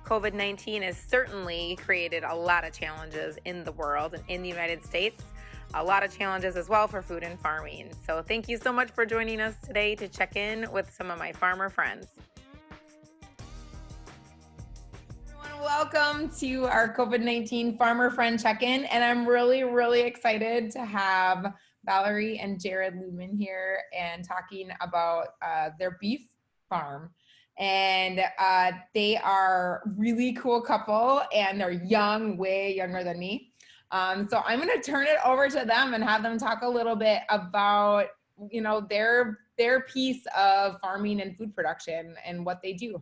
COVID-19 has certainly created a lot of challenges in the world and in the United States. A lot of challenges as well for food and farming. So thank you so much for joining us today to check in with some of my farmer friends. Everyone, welcome to our COVID-19 Farmer Friend Check-in. And I'm really excited to have Valerie and Jared Lumen here and talking about their beef farm. And they are really cool couple, and they're young, way younger than me. So I'm going to turn it over to them and have them talk a little bit about, their piece of farming and food production and what they do.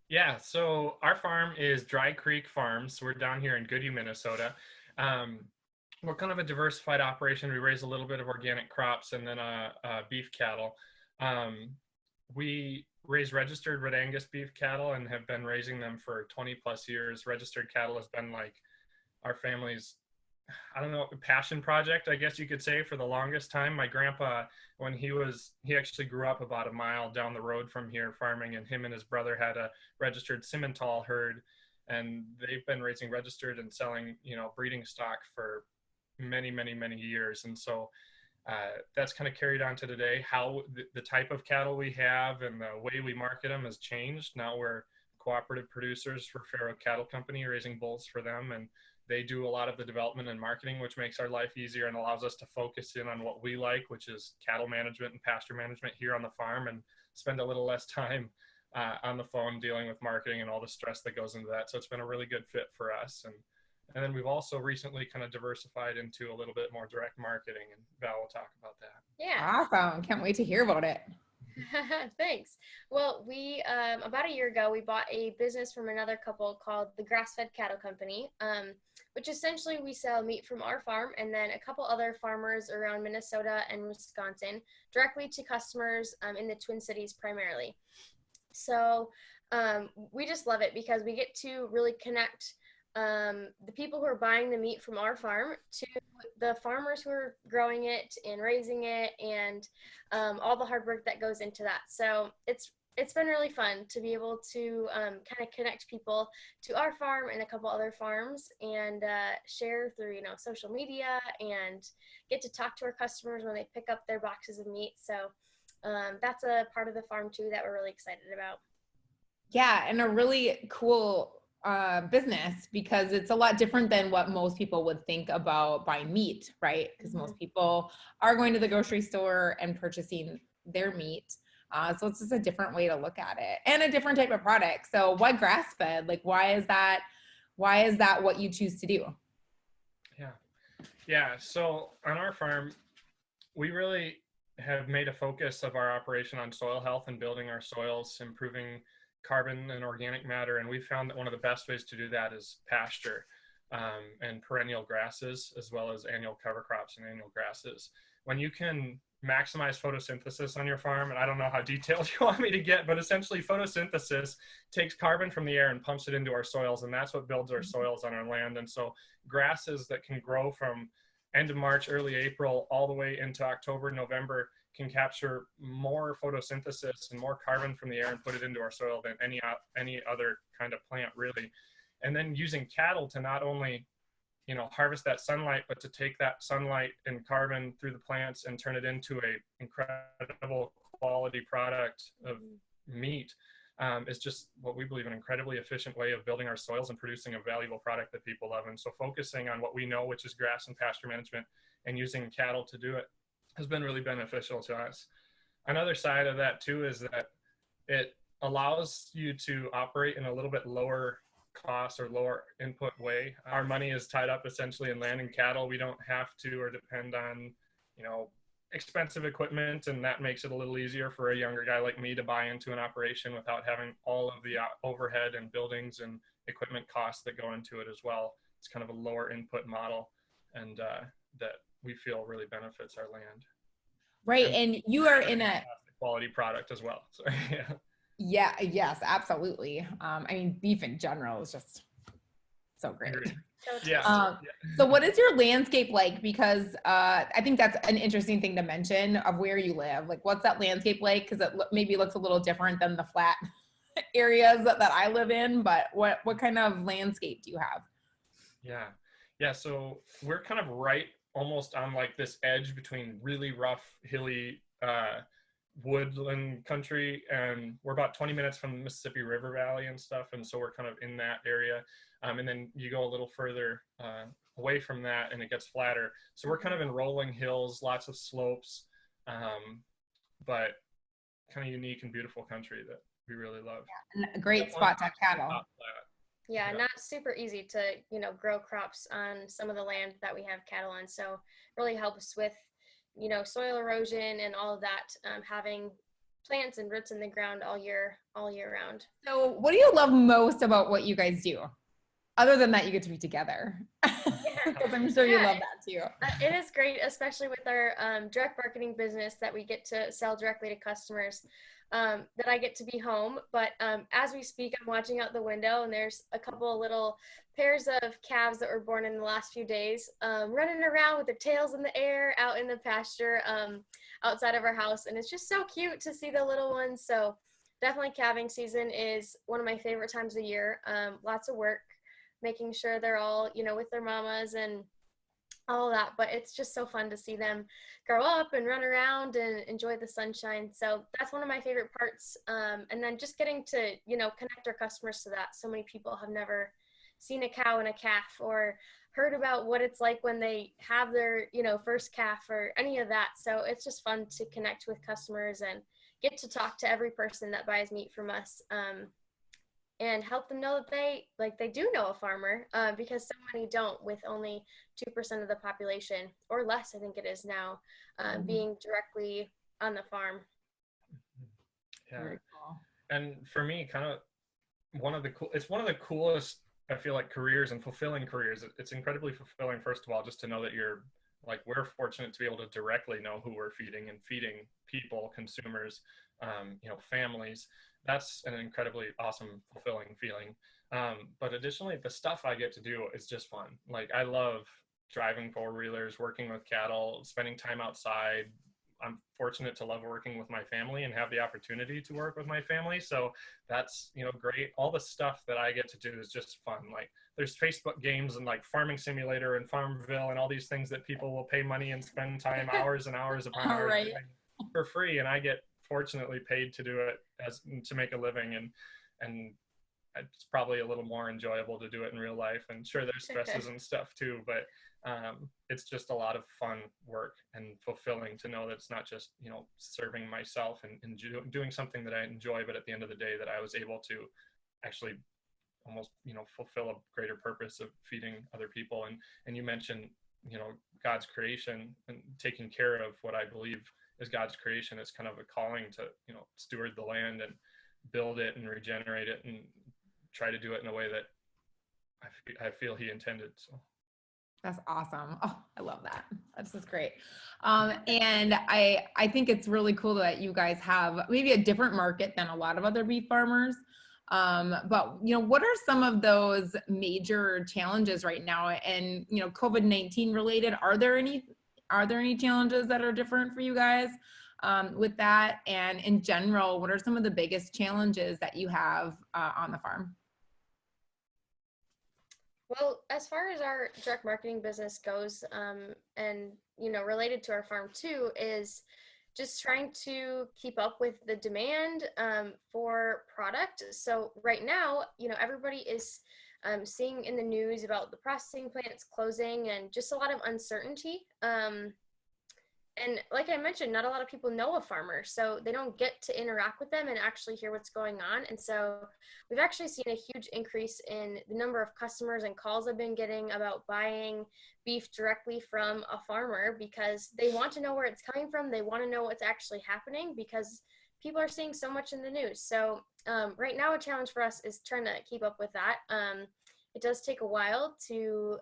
Yeah. So our farm is Dry Creek Farms. We're down here in Goodhue, Minnesota. We're kind of a diversified operation. We raise a little bit of organic crops and then beef cattle. We raise registered Red Angus beef cattle and have been raising them for 20 plus years. Registered cattle has been like our family's, passion project, I guess you could say, for the longest time. My grandpa, when he actually grew up about a mile down the road from here farming, and him and his brother had a registered Simmental herd, and they've been raising registered and selling, breeding stock for many years. And so that's kind of carried on to today. How the type of cattle we have and the way we market them has changed. Now we're cooperative producers for Faro Cattle Company, raising bulls for them, and they do a lot of the development and marketing, which makes our life easier and allows us to focus in on what we like, which is cattle management and pasture management here on the farm, and spend a little less time on the phone dealing with marketing and all the stress that goes into that. So it's been a really good fit for us. And then we've also recently kind of diversified into a little bit more direct marketing, and Val will talk about that. Yeah. Awesome. Can't wait to hear about it. Thanks. Well, we about a year ago, we bought a business from another couple called the Grass-Fed Cattle Company, which essentially we sell meat from our farm and then a couple other farmers around Minnesota and Wisconsin directly to customers in the Twin Cities primarily. So we just love it because we get to really connect the people who are buying the meat from our farm to the farmers who are growing it and raising it, and all the hard work that goes into that. So it's been really fun to be able to kind of connect people to our farm and a couple other farms, and share through social media, and get to talk to our customers when they pick up their boxes of meat. So that's a part of the farm too that we're really excited about. Yeah, and a really cool business, because it's a lot different than what most people would think about buying meat, right? Because most people are going to the grocery store and purchasing their meat. So it's just a different way to look at it, and a different type of product. So why grass-fed? Like, why is that what you choose to do? Yeah. So on our farm, we really have made a focus of our operation on soil health and building our soils, improving carbon and organic matter. And we found that one of the best ways to do that is pasture and perennial grasses, as well as annual cover crops and annual grasses. When you can maximize photosynthesis on your farm, and I don't know how detailed you want me to get, but essentially photosynthesis takes carbon from the air and pumps it into our soils, and that's what builds our soils on our land. And so grasses that can grow from end of March, early April, all the way into October, November, can capture more photosynthesis and more carbon from the air and put it into our soil than any other kind of plant, really. And then using cattle to not only harvest that sunlight, but to take that sunlight and carbon through the plants and turn it into a incredible quality product of meat is just what we believe an incredibly efficient way of building our soils and producing a valuable product that people love. And so focusing on what we know, which is grass and pasture management, and using cattle to do it has been really beneficial to us. Another side of that too is that it allows you to operate in a little bit lower cost or lower input way. Our money is tied up essentially in land and cattle. We don't have to or depend on, expensive equipment, and that makes it a little easier for a younger guy like me to buy into an operation without having all of the overhead and buildings and equipment costs that go into it as well. It's kind of a lower input model, and that we feel really benefits our land. Right, and you are in a quality product as well. So yeah, yes, absolutely. I mean, beef in general is just so great. So what is your landscape like? Because I think that's an interesting thing to mention of where you live. Like, what's that landscape like? Because it maybe looks a little different than the flat areas that I live in, but what kind of landscape do you have? Yeah. Yeah. So we're kind of right almost on like this edge between really rough, hilly, woodland country, and we're about 20 minutes from the Mississippi River Valley and stuff. And so we're kind of in that area. And then you go a little further away from that and it gets flatter. So we're kind of in rolling hills, lots of slopes, but kind of unique and beautiful country that we really love. And a great spot to have cattle. Yeah, not super easy to, grow crops on some of the land that we have cattle on. So really helps with, soil erosion and all of that, having plants and roots in the ground all year round. So what do you love most about what you guys do? Other than that, you get to be together. Because I'm sure you love that too. It is great, especially with our direct marketing business that we get to sell directly to customers. That I get to be home, but as we speak, I'm watching out the window and there's a couple of little pairs of calves that were born in the last few days, running around with their tails in the air out in the pasture outside of our house, and it's just so cute to see the little ones. So definitely calving season is one of my favorite times of the year. Lots of work making sure they're all, with their mamas and all that, but it's just so fun to see them grow up and run around and enjoy the sunshine. So that's one of my favorite parts. And then just getting to, connect our customers to that. So many people have never seen a cow and a calf or heard about what it's like when they have their, first calf or any of that. So it's just fun to connect with customers and get to talk to every person that buys meat from us. And help them know that they do know a farmer, because so many don't, with only 2% of the population or less, I think it is now, being directly on the farm. Yeah. Very cool. And for me, kind of it's one of the coolest, I feel like, careers and fulfilling careers. It's incredibly fulfilling, first of all, just to know that we're fortunate to be able to directly know who we're feeding and feeding people, consumers, families. That's an incredibly awesome, fulfilling feeling. But additionally, the stuff I get to do is just fun. Like, I love driving four-wheelers, working with cattle, spending time outside. I'm fortunate to love working with my family and have the opportunity to work with my family. So that's, great. All the stuff that I get to do is just fun. Like, there's Facebook games and like Farming Simulator and Farmville and all these things that people will pay money and spend time, hours and hours upon hours doing for free. And I get fortunately paid to do it to make a living, and it's probably a little more enjoyable to do it in real life. And sure, there's stresses and stuff too, but it's just a lot of fun work and fulfilling to know that it's not just, serving myself and doing something that I enjoy, but at the end of the day that I was able to actually almost, fulfill a greater purpose of feeding other people. And you mentioned, God's creation and taking care of what I believe is God's creation. Is kind of a calling to, steward the land and build it and regenerate it and try to do it in a way that I feel he intended. So that's awesome. Oh, I love that. That's just great. And I think it's really cool that you guys have maybe a different market than a lot of other beef farmers. But what are some of those major challenges right now? And COVID-19 related, are there any challenges that are different for you guys with that? And in general, what are some of the biggest challenges that you have on the farm? Well, as far as our direct marketing business goes, and related to our farm too, is just trying to keep up with the demand for product. So right now, everybody is seeing in the news about the processing plants closing and just a lot of uncertainty. And like I mentioned, not a lot of people know a farmer, so they don't get to interact with them and actually hear what's going on. And so we've actually seen a huge increase in the number of customers and calls I've been getting about buying beef directly from a farmer, because they want to know where it's coming from. They want to know what's actually happening, because people are seeing so much in the news. So right now, a challenge for us is trying to keep up with that. It does take a while to,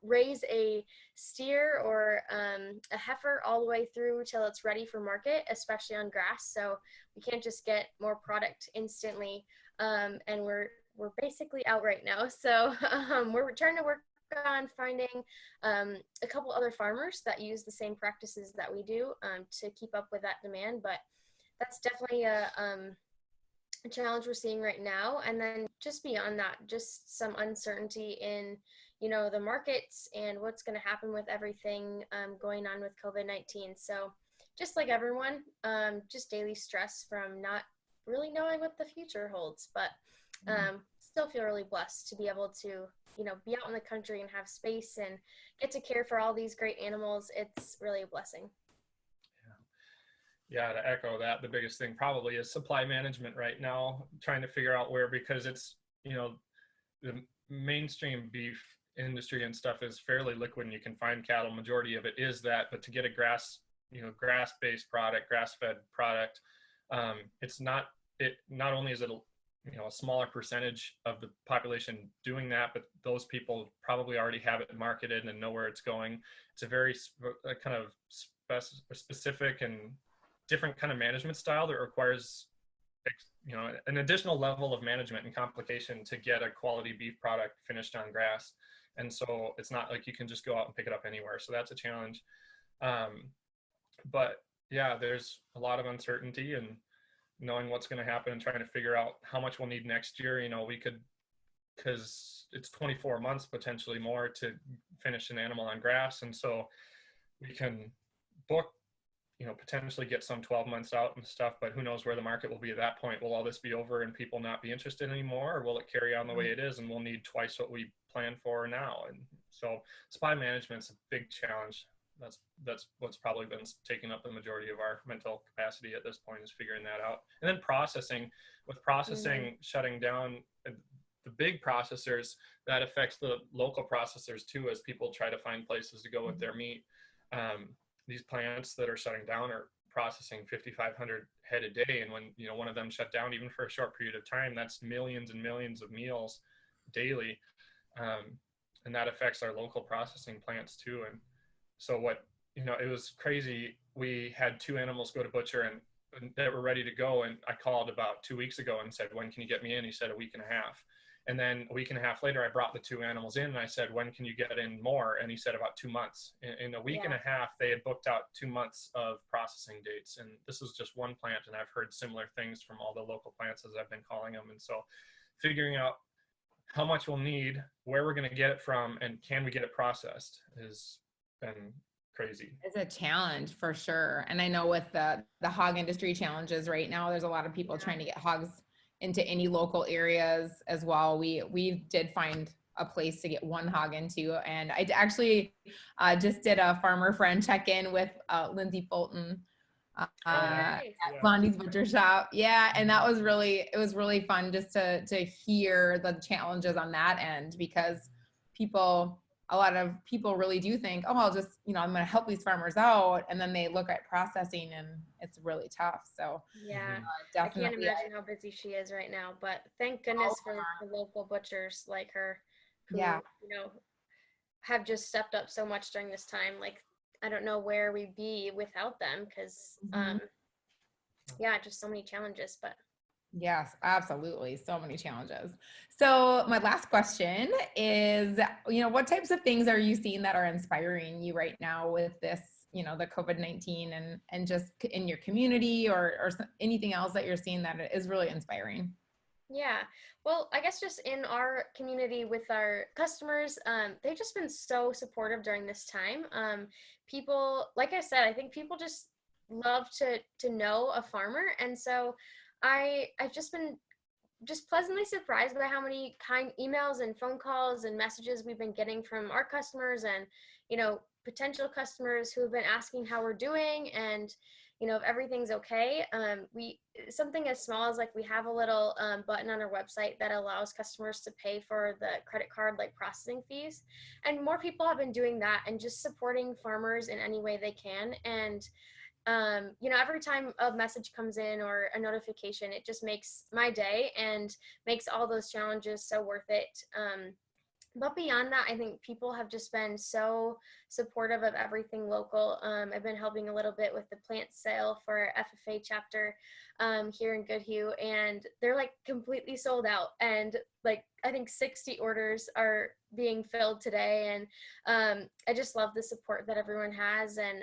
raise a steer or a heifer all the way through till it's ready for market, especially on grass. So we can't just get more product instantly. And we're basically out right now. So we're trying to work on finding a couple other farmers that use the same practices that we do to keep up with that demand. But that's definitely a a challenge we're seeing right now. And then just beyond that, just some uncertainty in, the markets and what's going to happen with everything going on with COVID-19. So just like everyone, just daily stress from not really knowing what the future holds, but still feel really blessed to be able to, be out in the country and have space and get to care for all these great animals. It's really a blessing. Yeah, to echo that, the biggest thing probably is supply management right now, trying to figure out where, because it's, the mainstream beef industry and stuff is fairly liquid and you can find cattle. Majority of it is that, but to get a grass-based product, grass-fed product, not only is it a smaller percentage of the population doing that, but those people probably already have it marketed and know where it's going. It's a very kind of specific and different kind of management style that requires an additional level of management and complication to get a quality beef product finished on grass. And so it's not like you can just go out and pick it up anywhere. So that's a challenge. But yeah, there's a lot of uncertainty and knowing what's going to happen and trying to figure out how much we'll need next year. We could, because it's 24 months, potentially more, to finish an animal on grass. And so we can book, potentially get some 12 months out and stuff, but who knows where the market will be at that point. Will all this be over and people not be interested anymore, or will it carry on the way it is and we'll need twice what we plan for now? And so supply management's a big challenge. That's what's probably been taking up the majority of our mental capacity at this point, is figuring that out. And then processing shutting down the big processors, that affects the local processors too, as people try to find places to go with their meat. These plants that are shutting down are processing 5,500 head a day. And when, one of them shut down, even for a short period of time, that's millions and millions of meals daily. And that affects our local processing plants too. And so it was crazy. We had 2 animals go to butcher and that were ready to go. And I called about 2 weeks ago and said, when can you get me in? He said a week and a half. And then a week and a half later, I brought the 2 animals in and I said, when can you get in more? And he said about 2 months. In a week and a half, they had booked out 2 months of processing dates. And this was just one plant. And I've heard similar things from all the local plants as I've been calling them. And so figuring out how much we'll need, where we're going to get it from, and can we get it processed has been crazy. It's a challenge for sure. And I know with the hog industry challenges right now, there's a lot of people trying to get hogs into any local areas as well. We did find a place to get 1 hog into, and I actually just did a farmer friend check-in with Lindsay Fulton Nice. at Blondie's Butcher Shop. Yeah, and it was really fun just to hear the challenges on that end, because a lot of people really do think, oh, I'll just, I'm going to help these farmers out. And then they look at processing and it's really tough. So yeah, definitely. I can't imagine how busy she is right now, but thank goodness for the local butchers like her who, have just stepped up so much during this time. Like, I don't know where we'd be without them, because, just so many challenges, but. Yes, absolutely. So many challenges. So my last question is, what types of things are you seeing that are inspiring you right now with this, the COVID-19 and just in your community or anything else that you're seeing that is really inspiring? Yeah, well, I guess just in our community with our customers, they've just been so supportive during this time. People, like I said, I think people just love to know a farmer. And so I've just been pleasantly surprised by how many kind emails and phone calls and messages we've been getting from our customers and, potential customers who have been asking how we're doing and, if everything's okay. Something as small as we have a little button on our website that allows customers to pay for the credit card processing fees. And more people have been doing that and just supporting farmers in any way they can. And every time a message comes in or a notification, it just makes my day and makes all those challenges so worth it. But beyond that, I think people have just been so supportive of everything local. I've been helping a little bit with the plant sale for FFA chapter here in Goodhue, and they're completely sold out. And I think 60 orders are being filled today. And I just love the support that everyone has and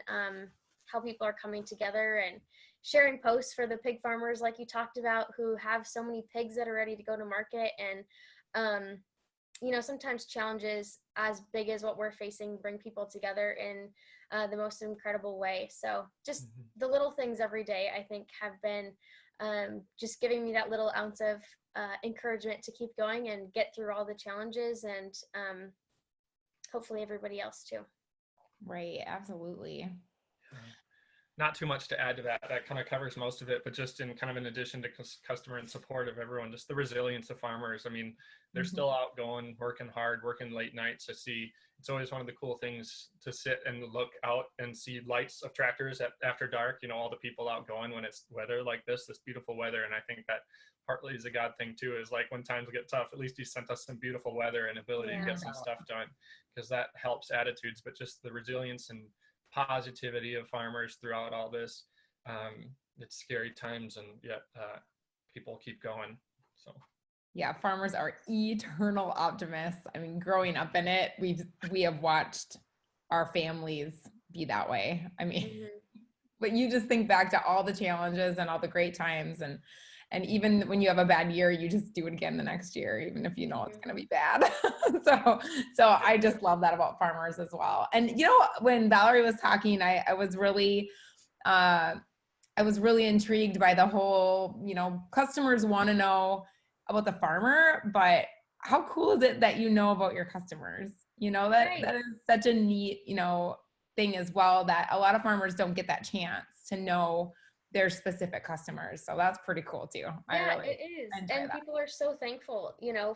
how people are coming together and sharing posts for the pig farmers like you talked about, who have so many pigs that are ready to go to market. And sometimes challenges as big as what we're facing bring people together in the most incredible way. So just the little things every day, I think, have been just giving me that little ounce of encouragement to keep going and get through all the challenges, and hopefully everybody else too. Right, absolutely. Not too much to add to that. That kind of covers most of it, but just in addition to customer and support of everyone, just the resilience of farmers. I mean, they're still out going, working hard, working late nights. It's always one of the cool things to sit and look out and see lights of tractors after dark, all the people out going when it's weather like this beautiful weather. And I think that partly is a God thing too, is like when times get tough, at least he sent us some beautiful weather and ability to get some stuff done, because that helps attitudes. But just the resilience and positivity of farmers throughout all this. It's scary times, and yet people keep going. So yeah, farmers are eternal optimists. I mean, growing up in it, we have watched our families be that way. I mean, but you just think back to all the challenges and all the great times, and even when you have a bad year, you just do it again the next year, even if you know it's going to be bad. So I just love that about farmers as well. And when Valerie was talking, I was really intrigued by the whole, customers want to know about the farmer, but how cool is it that you know about your customers? That is such a neat, thing as well, that a lot of farmers don't get that chance to know their specific customers. So that's pretty cool too. Yeah, it is. And people are so thankful,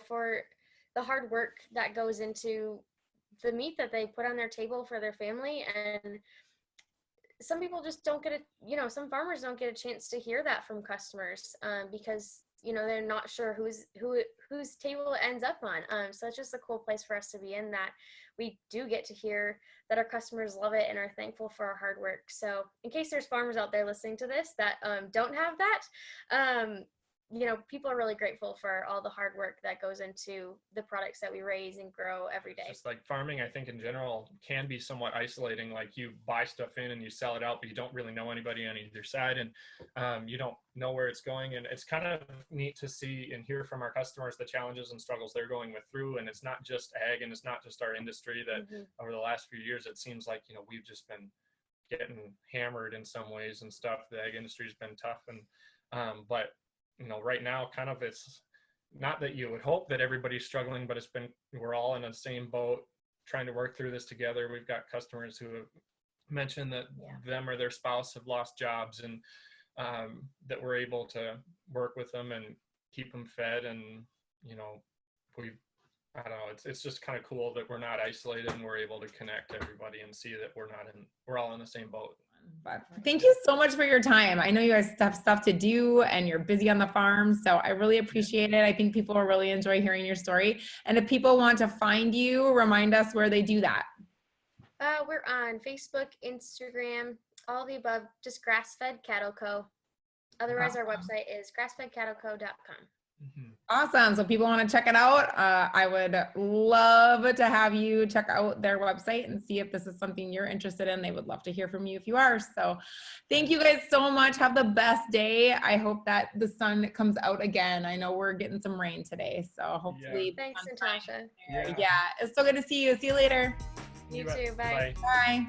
for the hard work that goes into the meat that they put on their table for their family. And some people just don't get some farmers don't get a chance to hear that from customers because they're not sure whose table it ends up on. So it's just a cool place for us to be in, that we do get to hear that our customers love it and are thankful for our hard work. So in case there's farmers out there listening to this that don't have that, people are really grateful for all the hard work that goes into the products that we raise and grow every day. It's just like farming, I think in general, can be somewhat isolating. Like you buy stuff in and you sell it out, but you don't really know anybody on either side, and you don't know where it's going. And it's kind of neat to see and hear from our customers the challenges and struggles they're going through. And it's not just ag, and it's not just our industry that over the last few years, it seems like, we've just been getting hammered in some ways and stuff. The ag industry has been tough, and but right now, kind of, it's not that you would hope that everybody's struggling, but we're all in the same boat trying to work through this together. We've got customers who have mentioned that them or their spouse have lost jobs, and that we're able to work with them and keep them fed. And, I don't know, it's just kind of cool that we're not isolated and we're able to connect everybody and see that we're all in the same boat. But thank you so much for your time. I know you guys have stuff to do and you're busy on the farm, so I really appreciate it. I think people will really enjoy hearing your story. And if people want to find you, remind us where they do that. We're on Facebook, Instagram, all the above, just Grass-Fed Cattle Co. Otherwise, our website is grassfedcattleco.com. Awesome. So people want to check it out. I would love to have you check out their website and see if this is something you're interested in. They would love to hear from you if you are. So thank you guys so much. Have the best day. I hope that the sun comes out again. I know we're getting some rain today, so hopefully. Thanks, Natasha. Yeah, it's so good to see you. See you later. You too. Bye. Bye.